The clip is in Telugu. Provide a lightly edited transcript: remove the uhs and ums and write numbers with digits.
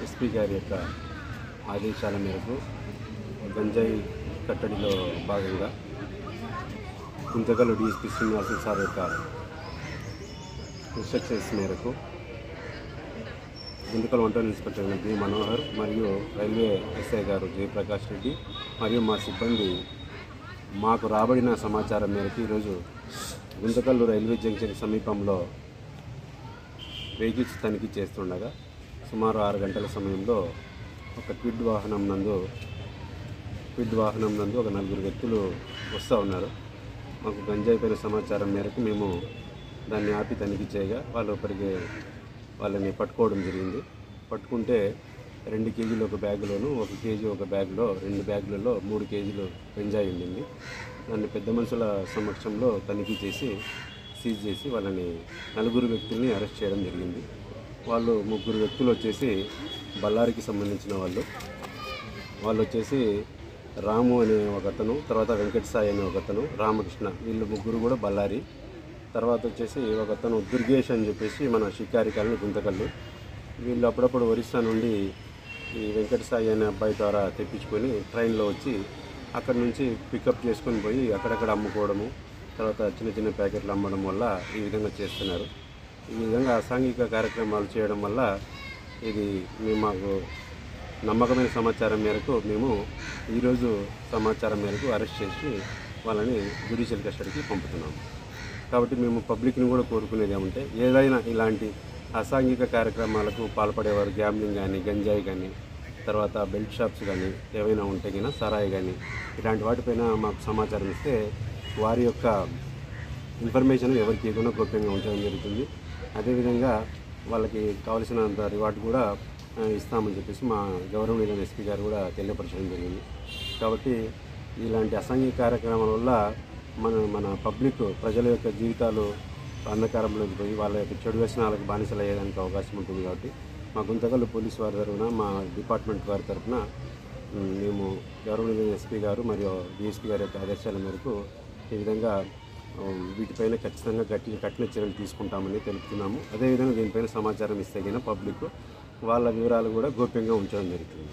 ఎస్పీ గారి యొక్క ఆదేశాల మేరకు గంజాయి కట్టడిలో భాగంగా గుంతకల్ డిఎస్పీ శ్రీనివాసులు సార్ యొక్క ఇన్స్ట్రక్షన్స్ మేరకు గుంతకల్ వంటల ఇన్స్పెక్టర్ బి మనోహర్ మరియు రైల్వే ఎస్ఐ గారు జయప్రకాష్ రెడ్డి మరియు మా సిబ్బంది మాకు రాబడిన సమాచారం మేరకు ఈరోజు గుంతకల్ రైల్వే జంక్షన్ సమీపంలో వెహికల్స్ తనిఖీ చేస్తుండగా సుమారు 6 గంటల సమయంలో ఒక క్విడ్ వాహనం నందు ఒక 4 వ్యక్తులు వస్తూ ఉన్నారు. మాకు గంజాయి పైన సమాచారం మేరకు మేము దాన్ని ఆపి తనిఖీ చేయగా వాళ్ళని పట్టుకోవడం జరిగింది. పట్టుకుంటే 2 కేజీలు ఒక బ్యాగులోను 1 కేజీ ఒక బ్యాగ్లో 2 బ్యాగులలో 3 కేజీలు గంజాయి ఉండింది. దాన్ని పెద్ద మనుషుల సమక్షంలో తనిఖీ చేసి సీజ్ చేసి వాళ్ళని 4 వ్యక్తుల్ని అరెస్ట్ చేయడం జరిగింది. వాళ్ళు 3 వ్యక్తులు వచ్చేసి బళ్ళారికి సంబంధించిన వాళ్ళు వచ్చేసి రాము అనే ఒకతను, తర్వాత వెంకట సాయి అనే ఒకతను, రామకృష్ణ, వీళ్ళు 3 కూడా బళ్ళారి. తర్వాత వచ్చేసి ఒకతను దుర్గేష్ అని చెప్పేసి మన షికారి కాలనీ గుంతకల్లు. వీళ్ళు అప్పుడప్పుడు ఒరిస్సా నుండి ఈ వెంకట సాయి అనే అబ్బాయి ద్వారా తెప్పించుకొని ట్రైన్లో వచ్చి అక్కడి నుంచి పికప్ చేసుకొని పోయి అక్కడక్కడ అమ్ముకోవడము, తర్వాత చిన్న చిన్న ప్యాకెట్లు అమ్మడం వల్ల ఈ విధంగా చేస్తున్నారు. ఈ విధంగా అసాంఘిక కార్యక్రమాలు చేయడం వల్ల మాకు నమ్మకమైన సమాచారం మేరకు మేము ఈరోజు సమాచారం మేరకు అరెస్ట్ చేసి వాళ్ళని జ్యుడిషియల్ కస్టడీకి పంపుతున్నాము. కాబట్టి మేము పబ్లిక్ని కూడా కోరుకునేది ఏమంటే ఏదైనా ఇలాంటి అసాంఘిక కార్యక్రమాలకు పాల్పడేవారు గ్యాంబ్లింగ్ కానీ, గంజాయి కానీ, తర్వాత బెల్ట్ షాప్స్ కానీ ఏవైనా ఉంటే కానీ, సరాయి కానీ ఇలాంటి వాటిపైన మాకు సమాచారం ఇస్తే వారి యొక్క ఇన్ఫర్మేషన్ ఎవరికి ఇవ్వకుండా గోప్యంగా ఉంచడం జరుగుతుంది. అదేవిధంగా వాళ్ళకి కావలసినంత రివార్డు కూడా ఇస్తామని చెప్పేసి మా గౌరవనీయులైన ఎస్పీ గారు కూడా తెలియపరచడం జరిగింది. కాబట్టి ఇలాంటి అసాంఘిక కార్యక్రమాల వల్ల మన పబ్లిక్ ప్రజల యొక్క జీవితాలు అంధకారంలోకి పోయి వాళ్ళ యొక్క చెడు వ్యసనాలకు బానిసలు అయ్యేదానికి అవకాశం ఉంటుంది. కాబట్టి మా గుంతకల్ పోలీసు వారి తరఫున, మా డిపార్ట్మెంట్ వారి తరఫున మేము గౌరవనీయులైన ఎస్పీ గారు మరియు డిఎస్పీ గారి యొక్క ఆదేశాల మేరకు ఈ విధంగా వీటిపైన ఖచ్చితంగా కఠిన చర్యలు తీసుకుంటామని తెలుపుతున్నాము. అదేవిధంగా దీనిపైన సమాచారం ఇస్తే కానీ పబ్లిక్ వాళ్ళ వివరాలు కూడా గోప్యంగా ఉంచడం జరుగుతుంది.